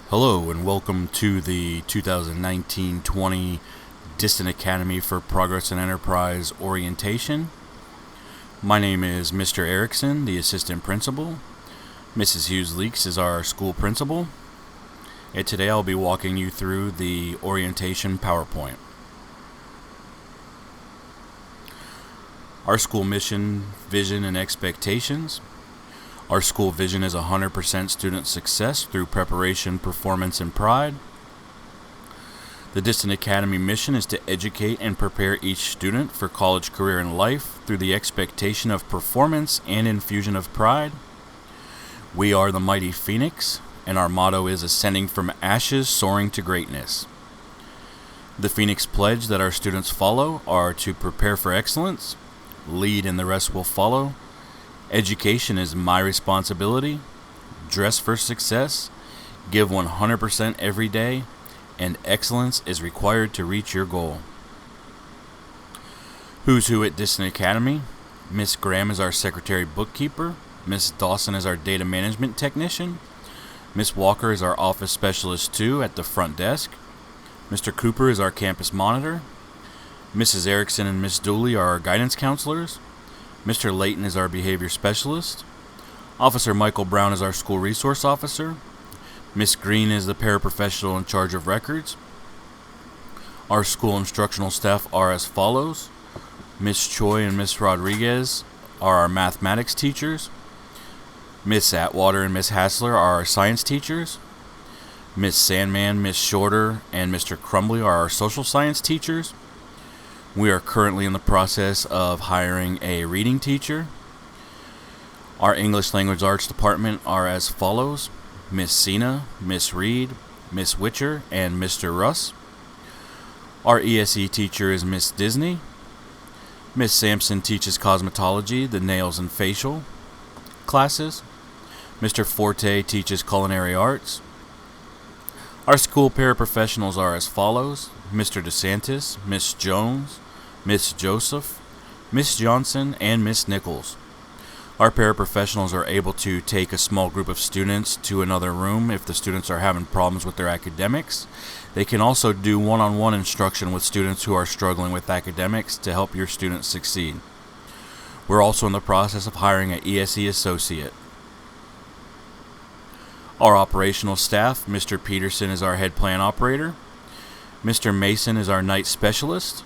Hello and welcome to the 2019-20 Disston Academy for Progress and Enterprise orientation. My name is Mr. Erickson, the assistant principal. Mrs. Hughes-Leaks is our school principal. And today I'll be walking you through the orientation PowerPoint. Our school mission, vision, and expectations. Our school vision is 100% student success through preparation, performance, and pride. The Disston Academy mission is to educate and prepare each student for college, career, and life through the expectation of performance and infusion of pride. We are the mighty Phoenix, and our motto is ascending from ashes, soaring to greatness. The Phoenix pledge that our students follow are to prepare for excellence, lead and the rest will follow. Education is my responsibility, dress for success, give 100% every day, and excellence is required to reach your goal. Who's who at Disston Academy? Miss Graham is our secretary bookkeeper, Miss Dawson is our data management technician, Miss Walker is our office specialist 2 at the front desk, Mr. Cooper is our campus monitor, Mrs. Erickson and Miss Dooley are our guidance counselors, Mr. Layton is our behavior specialist. Officer Michael Brown is our school resource officer. Miss Green is the paraprofessional in charge of records. Our school instructional staff are as follows. Miss Choi and Miss Rodriguez are our mathematics teachers. Miss Atwater and Miss Hassler are our science teachers. Miss Sandman, Miss Shorter, and Mr. Crumbly are our social science teachers. We are currently in the process of hiring a reading teacher. Our English Language Arts department are as follows. Miss Sina, Miss Reed, Miss Witcher, and Mr. Russ. Our ESE teacher is Miss Disney. Miss Sampson teaches cosmetology, the nails and facial classes. Mr. Forte teaches culinary arts. Our school paraprofessionals are as follows. Mr. DeSantis, Miss Jones, Miss Joseph, Miss Johnson, and Miss Nichols. Our paraprofessionals are able to take a small group of students to another room if the students are having problems with their academics. They can also do one-on-one instruction with students who are struggling with academics to help your students succeed. We're also in the process of hiring an ESE associate. Our operational staff, Mr. Peterson is our head plan operator. Mr. Mason is our night specialist.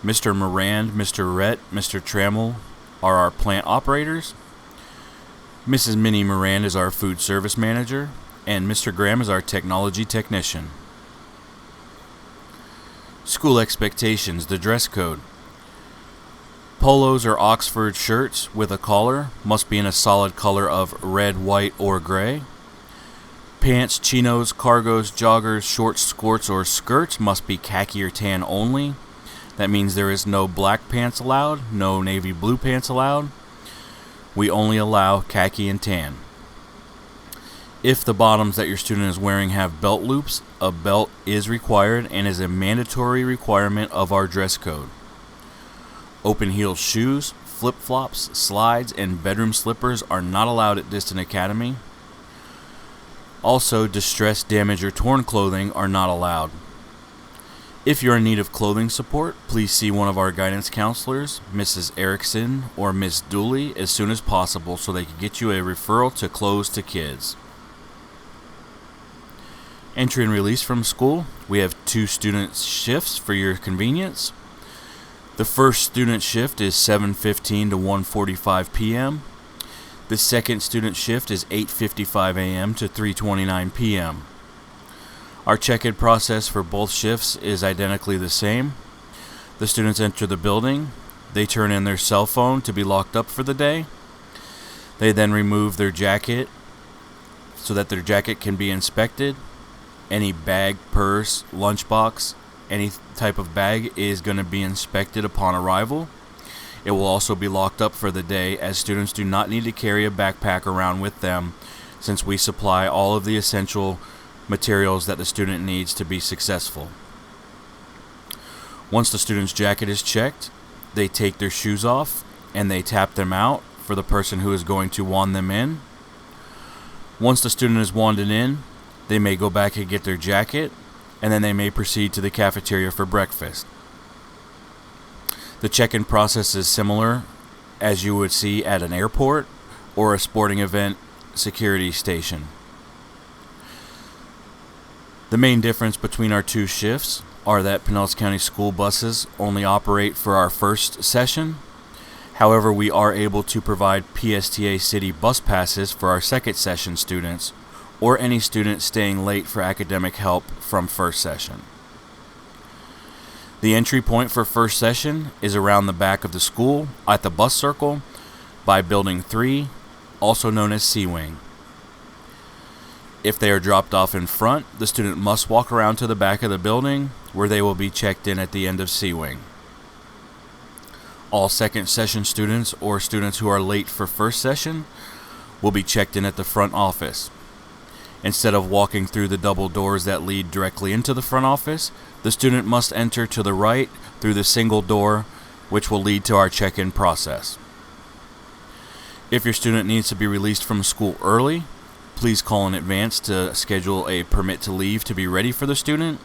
Mr. Morand, Mr. Rhett, Mr. Trammell are our plant operators. Mrs. Minnie Morand is our food service manager. And Mr. Graham is our technology technician. School expectations, the dress code. Polos or Oxford shirts with a collar must be in a solid color of red, white, or gray. Pants, chinos, cargos, joggers, shorts, skirts, or skirts must be khaki or tan only. That means there is no black pants allowed, no navy blue pants allowed. We only allow khaki and tan. If the bottoms that your student is wearing have belt loops, a belt is required and is a mandatory requirement of our dress code. Open heel shoes, flip-flops, slides, and bedroom slippers are not allowed at Disston Academy. Also, distressed, damaged, or torn clothing are not allowed. If you're in need of clothing support, please see one of our guidance counselors, Mrs. Erickson or Miss Dooley, as soon as possible so they can get you a referral to Clothes to Kids. Entry and release from school. We have 2 student shifts for your convenience. The first student shift is 7:15 to 1:45 p.m. The second student shift is 8:55 a.m. to 3:29 p.m. Our check-in process for both shifts is identically the same. The students enter the building. They turn in their cell phone to be locked up for the day. They then remove their jacket so that their jacket can be inspected. Any bag, purse, lunchbox, any type of bag is going to be inspected upon arrival. It will also be locked up for the day, as students do not need to carry a backpack around with them since we supply all of the essential materials that the student needs to be successful. Once the student's jacket is checked, they take their shoes off and they tap them out for the person who is going to wand them in. Once the student is wanded in, They may go back and get their jacket, and then they may proceed to the cafeteria for breakfast. The check-in process is similar as you would see at an airport or a sporting event security station. The main difference between our two shifts are that Pinellas County school buses only operate for our first session. However, we are able to provide PSTA city bus passes for our second session students or any student staying late for academic help from first session. The entry point for first session is around the back of the school at the bus circle by Building 3, also known as C-Wing. If they are dropped off in front, the student must walk around to the back of the building where they will be checked in at the end of C-Wing. All second session students or students who are late for first session will be checked in at the front office. Instead of walking through the double doors that lead directly into the front office, the student must enter to the right through the single door, which will lead to our check-in process. If your student needs to be released from school early, please call in advance to schedule a permit to leave to be ready for the student.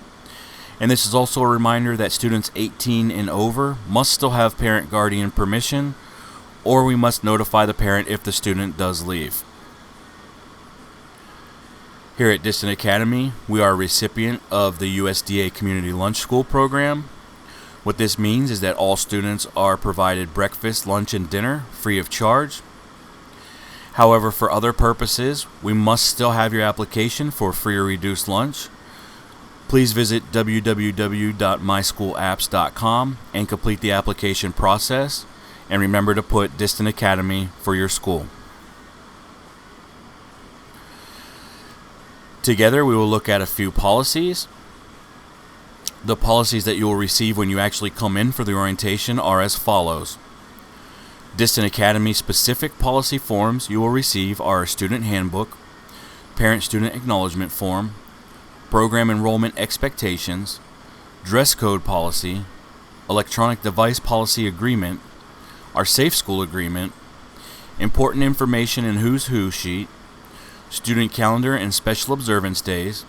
And this is also a reminder that students 18 and over must still have parent-guardian permission, or we must notify the parent if the student does leave. Here at Disston Academy, we are a recipient of the USDA Community Lunch School program. What this means is that all students are provided breakfast, lunch, and dinner free of charge. However, for other purposes, we must still have your application for free or reduced lunch. Please visit www.myschoolapps.com and complete the application process. And remember to put Disston Academy for your school. Together, we will look at a few policies. The policies that you will receive when you actually come in for the orientation are as follows. Disston Academy specific policy forms you will receive are a student handbook, parent-student acknowledgement form, program enrollment expectations, dress code policy, electronic device policy agreement, our safe school agreement, important information and who's who sheet, student calendar and special observance days.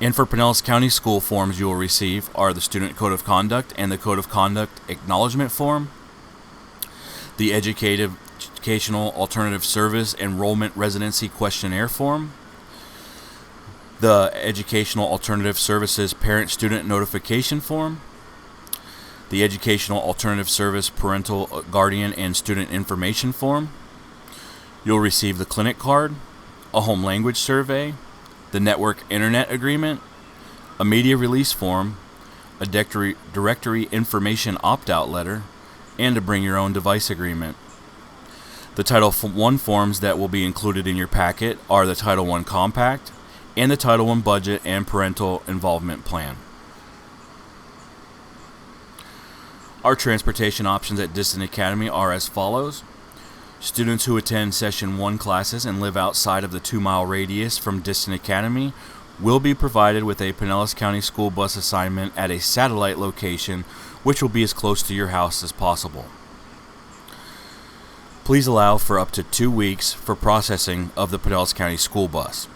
And for Pinellas County school forms you will receive are the student code of conduct and the code of conduct acknowledgement form, the Educational Alternative Service Enrollment Residency Questionnaire Form, the Educational Alternative Services Parent-Student Notification Form, the Educational Alternative Service Parental Guardian and Student Information Form. You'll receive the clinic card, a home language survey, the network internet agreement, a media release form, a directory information opt-out letter, and a bring your own device agreement. The Title I forms that will be included in your packet are the Title I Compact and the Title I Budget and Parental Involvement Plan. Our transportation options at Disston Academy are as follows. Students who attend Session 1 classes and live outside of the 2-mile radius from Disston Academy will be provided with a Pinellas County school bus assignment at a satellite location, which will be as close to your house as possible. Please allow for up to 2 weeks for processing of the Pinellas County school bus.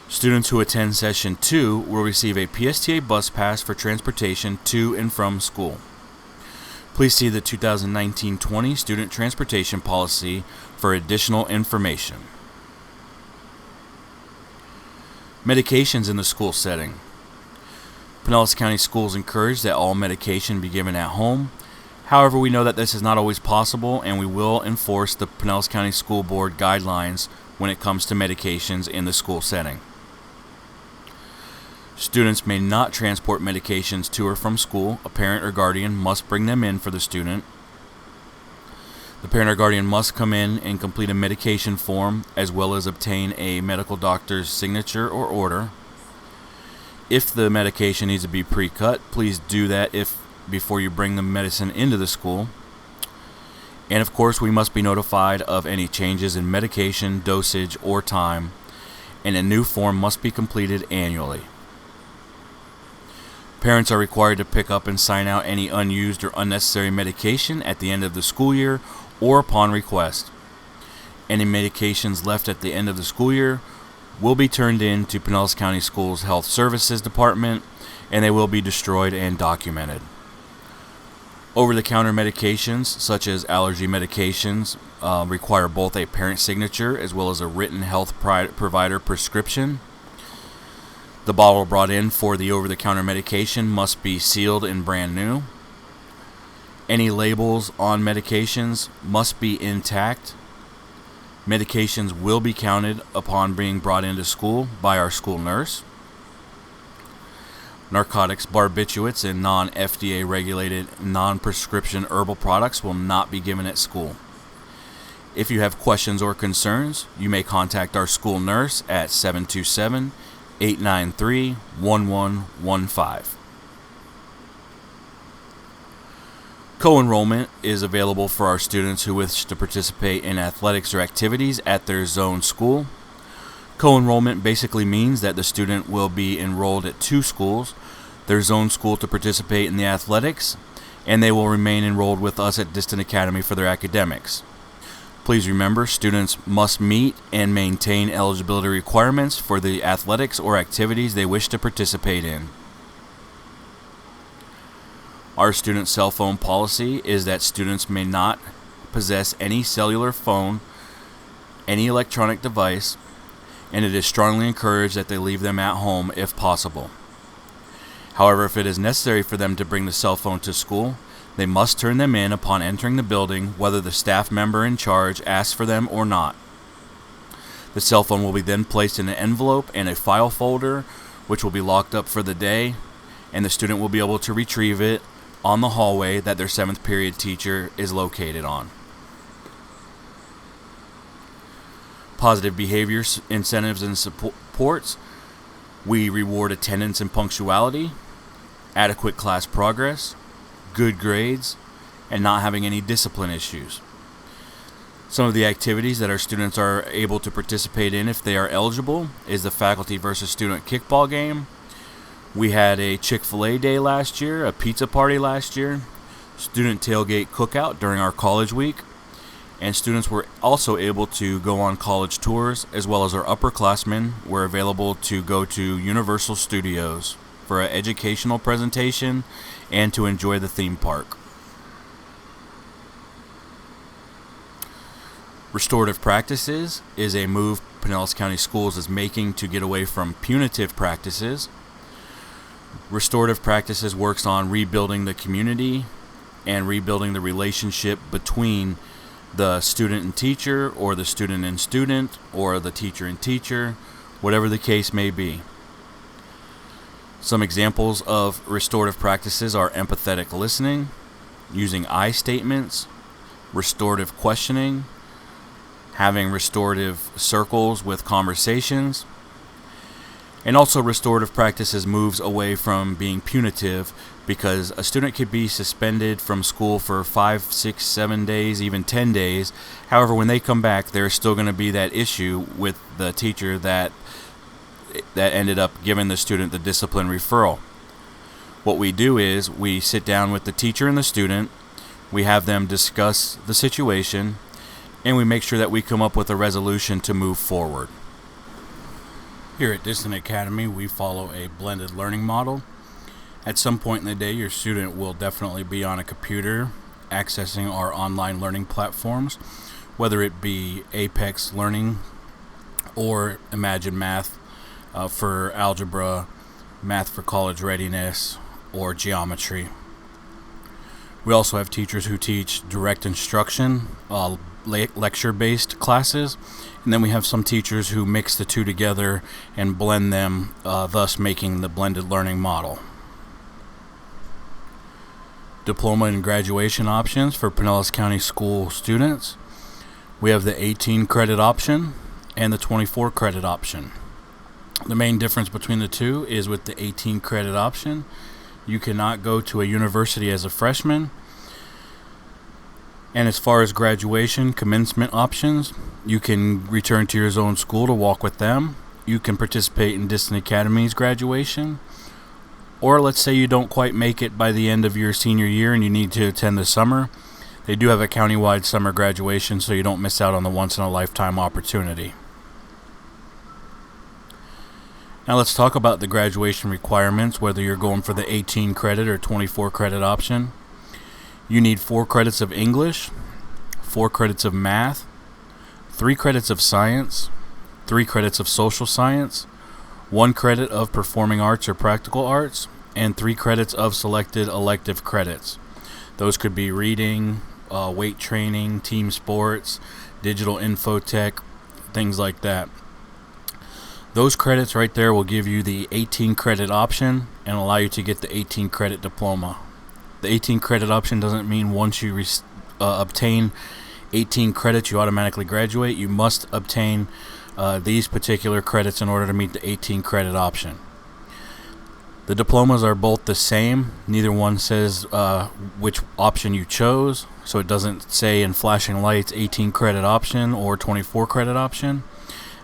Students who attend Session 2 will receive a PSTA bus pass for transportation to and from school. Please see the 2019-20 Student Transportation Policy for additional information. Medications in the school setting. Pinellas County Schools encourage that all medication be given at home. However, we know that this is not always possible, and we will enforce the Pinellas County School Board guidelines when it comes to medications in the school setting. Students may not transport medications to or from school. A parent or guardian must bring them in for the student. The parent or guardian must come in and complete a medication form as well as obtain a medical doctor's signature or order. If the medication needs to be pre-cut, please do that before you bring the medicine into the school. And of course, we must be notified of any changes in medication, dosage, or time, and a new form must be completed annually. Parents are required to pick up and sign out any unused or unnecessary medication at the end of the school year or upon request. Any medications left at the end of the school year will be turned in to Pinellas County Schools Health Services Department, and they will be destroyed and documented. Over-the-counter medications, such as allergy medications, require both a parent signature as well as a written health provider prescription. The bottle brought in for the over-the-counter medication must be sealed and brand new. Any labels on medications must be intact. Medications will be counted upon being brought into school by our school nurse. Narcotics, barbiturates, and non-FDA regulated non-prescription herbal products will not be given at school. If you have questions or concerns, you may contact our school nurse at 727-893-1115. Co-enrollment is available for our students who wish to participate in athletics or activities at their zone school. Co-enrollment basically means that the student will be enrolled at two schools, their zone school to participate in the athletics, and they will remain enrolled with us at Disston Academy for their academics. Please remember, students must meet and maintain eligibility requirements for the athletics or activities they wish to participate in. Our student cell phone policy is that students may not possess any cellular phone, any electronic device, and it is strongly encouraged that they leave them at home if possible. However, if it is necessary for them to bring the cell phone to school, they must turn them in upon entering the building, whether the staff member in charge asks for them or not. The cell phone will be then placed in an envelope and a file folder, which will be locked up for the day, and the student will be able to retrieve it on the hallway that their 7th period teacher is located on. Positive behavior incentives and supports. We reward attendance and punctuality, adequate class progress, good grades, and not having any discipline issues. Some of the activities that our students are able to participate in if they are eligible is the faculty versus student kickball game. We had a Chick-fil-A day last year, a pizza party last year, student tailgate cookout during our college week, and students were also able to go on college tours, as well as our upperclassmen were available to go to Universal Studios for an educational presentation and to enjoy the theme park. Restorative practices is a move Pinellas County Schools is making to get away from punitive practices. Restorative practices works on rebuilding the community and rebuilding the relationship between the student and teacher, or the student and student, or the teacher and teacher, whatever the case may be. Some examples of restorative practices are empathetic listening, using I statements, restorative questioning, having restorative circles with conversations, and also restorative practices moves away from being punitive, because a student could be suspended from school for 5, 6, 7 days, even 10 days. However, when they come back, there's still going to be that issue with the teacher that ended up giving the student the discipline referral. What we do is we sit down with the teacher and the student, we have them discuss the situation, and we make sure that we come up with a resolution to move forward. Here at Disston Academy, we follow a blended learning model. At some point in the day, your student will definitely be on a computer accessing our online learning platforms, whether it be Apex Learning or Imagine Math for algebra, Math for College Readiness, or geometry. We also have teachers who teach direct instruction, lecture-based classes, and then we have some teachers who mix the two together and blend them, thus making the blended learning model. Diploma and graduation options for Pinellas County School students. We have the 18 credit option and the 24 credit option. The main difference between the two is with the 18 credit option, you cannot go to a university as a freshman. And as far as graduation, commencement options, you can return to your zone school to walk with them. You can participate in Disston Academy's graduation. Or let's say you don't quite make it by the end of your senior year and you need to attend the summer. They do have a countywide summer graduation, so you don't miss out on the once-in-a-lifetime opportunity. Now let's talk about the graduation requirements, whether you're going for the 18 credit or 24 credit option. You need 4 credits of English, 4 credits of math, 3 credits of science, 3 credits of social science, 1 credit of performing arts or practical arts, and 3 credits of selected elective credits. Those could be reading, weight training, team sports, digital infotech, things like that. Those credits right there will give you the 18 credit option and allow you to get the 18 credit diploma. The 18 credit option doesn't mean once you obtain 18 credits you automatically graduate. You must obtain these particular credits in order to meet the 18 credit option. The diplomas are both the same. Neither one says which option you chose, so it doesn't say in flashing lights 18 credit option or 24 credit option.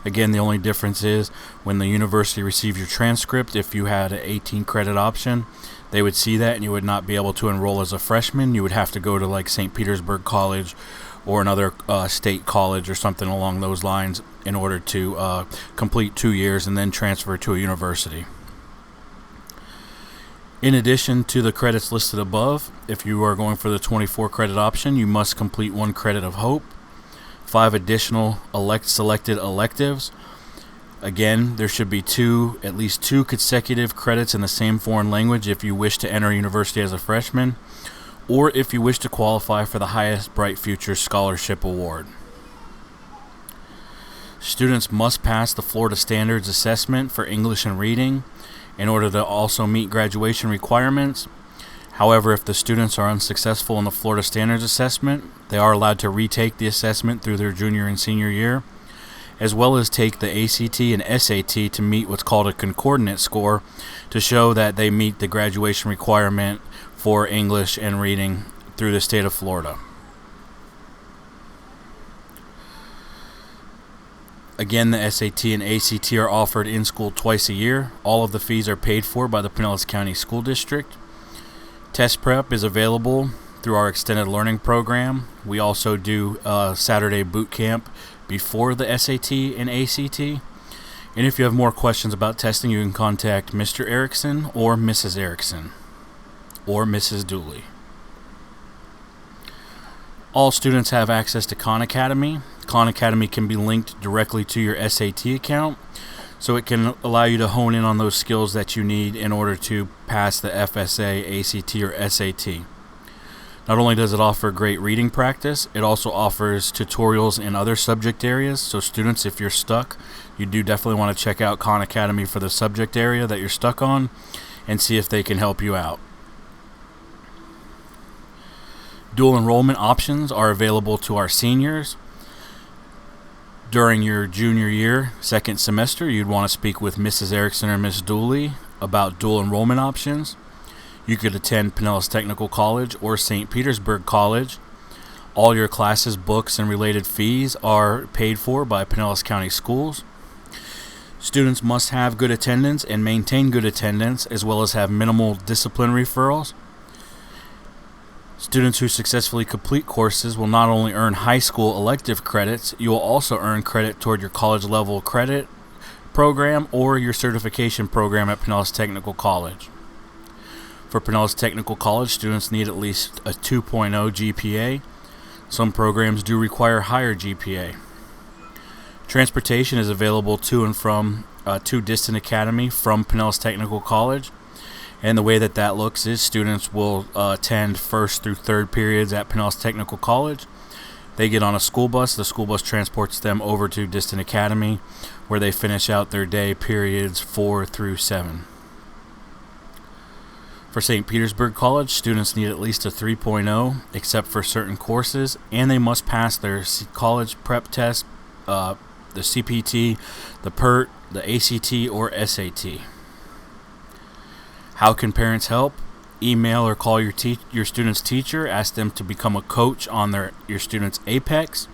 Again, the only difference is when the university receives your transcript, if you had an 18 credit option, they would see that and you would not be able to enroll as a freshman. You would have to go to like St. Petersburg College or another state college or something along those lines in order to complete 2 years and then transfer to a university. In addition to the credits listed above, if you are going for the 24 credit option, you must complete 1 credit of Hope, 5 additional selected electives. Again, there should be at least two consecutive credits in the same foreign language if you wish to enter university as a freshman, or if you wish to qualify for the highest Bright Future Scholarship Award. Students must pass the Florida Standards Assessment for English and Reading in order to also meet graduation requirements. However, if the students are unsuccessful in the Florida Standards Assessment, they are allowed to retake the assessment through their junior and senior year, as well as take the ACT and SAT to meet what's called a concordant score to show that they meet the graduation requirement for English and reading through the state of Florida. Again, the SAT and ACT are offered in school twice a year. All of the fees are paid for by the Pinellas County School District. Test prep is available through our extended learning program. We also do Saturday boot camp before the SAT and ACT. And if you have more questions about testing, you can contact Mr. Erickson or Mrs. Erickson or Mrs. Dooley. All students have access to Khan Academy. Khan Academy can be linked directly to your SAT account, so it can allow you to hone in on those skills that you need in order to pass the FSA, ACT, or SAT. Not only does it offer great reading practice, it also offers tutorials in other subject areas. So students, if you're stuck, you do definitely want to check out Khan Academy for the subject area that you're stuck on and see if they can help you out. Dual enrollment options are available to our seniors. During your junior year, second semester, you'd want to speak with Mrs. Erickson or Miss Dooley about dual enrollment options. You could attend Pinellas Technical College or St. Petersburg College. All your classes, books, and related fees are paid for by Pinellas County Schools. Students must have good attendance and maintain good attendance, as well as have minimal discipline referrals. Students who successfully complete courses will not only earn high school elective credits, you will also earn credit toward your college level credit program or your certification program at Pinellas Technical College. For Pinellas Technical College, students need at least a 2.0 GPA. Some programs do require higher GPA. Transportation is available to and from to Disston Academy from Pinellas Technical College. And the way that looks is students will attend first through third periods at Pinellas Technical College. They get on a school bus. The school bus transports them over to Disston Academy, where they finish out their day periods 4 through 7. For St. Petersburg College, students need at least a 3.0, except for certain courses, and they must pass their college prep test, the CPT, the PERT, the ACT, or SAT. How can parents help? Email or call your student's teacher. Ask them to become a coach on your student's Apex.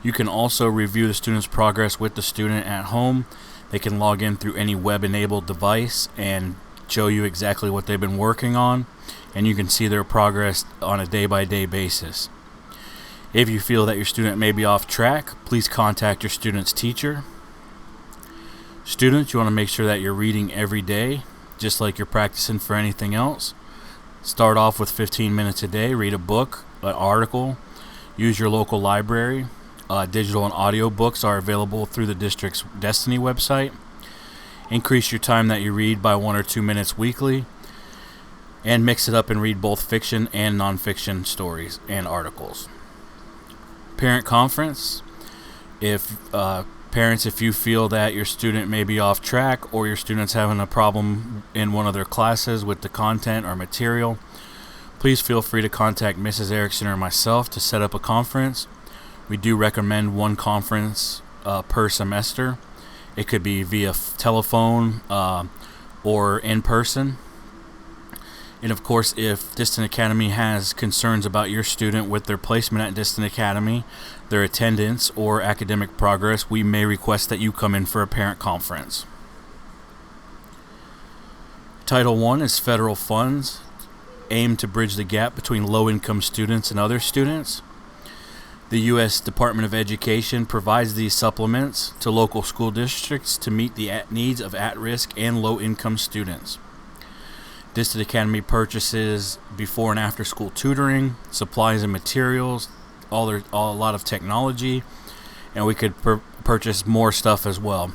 You can also review the student's progress with the student at home. They can log in through any web-enabled device and show you exactly what they've been working on, and you can see their progress on a day-by-day basis. If you feel that your student may be off track, please contact your student's teacher. Students, you want to make sure that you're reading every day, just like you're practicing for anything else. Start off with 15 minutes a day. Read a book, an article. Use your local library. Digital and audio books are available through the district's Destiny website. Increase your time that you read by 1 or 2 minutes weekly. And mix it up and read both fiction and nonfiction stories and articles. Parent conference. Parents, if you feel that your student may be off track or your student's having a problem in one of their classes with the content or material, please feel free to contact Mrs. Erickson or myself to set up a conference. We do recommend one conference per semester. It could be via telephone or in person. And of course, if Disston Academy has concerns about your student with their placement at Disston Academy, their attendance, or academic progress, we may request that you come in for a parent conference. Title I is federal funds aimed to bridge the gap between low-income students and other students. The U.S. Department of Education provides these supplements to local school districts to meet the needs of at-risk and low-income students. Disston Academy purchases before and after school tutoring, supplies and materials, a lot of technology, and we could purchase more stuff as well.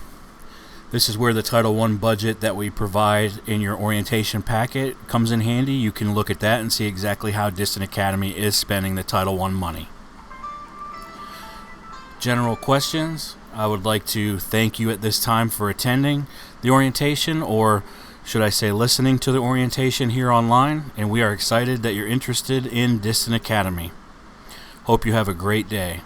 This is where the Title I budget that we provide in your orientation packet comes in handy. You can look at that and see exactly how Disston Academy is spending the Title I money. General questions. I would like to thank you at this time for attending the orientation, or should I say listening to the orientation here online, and we are excited that you're interested in Disston Academy. Hope you have a great day.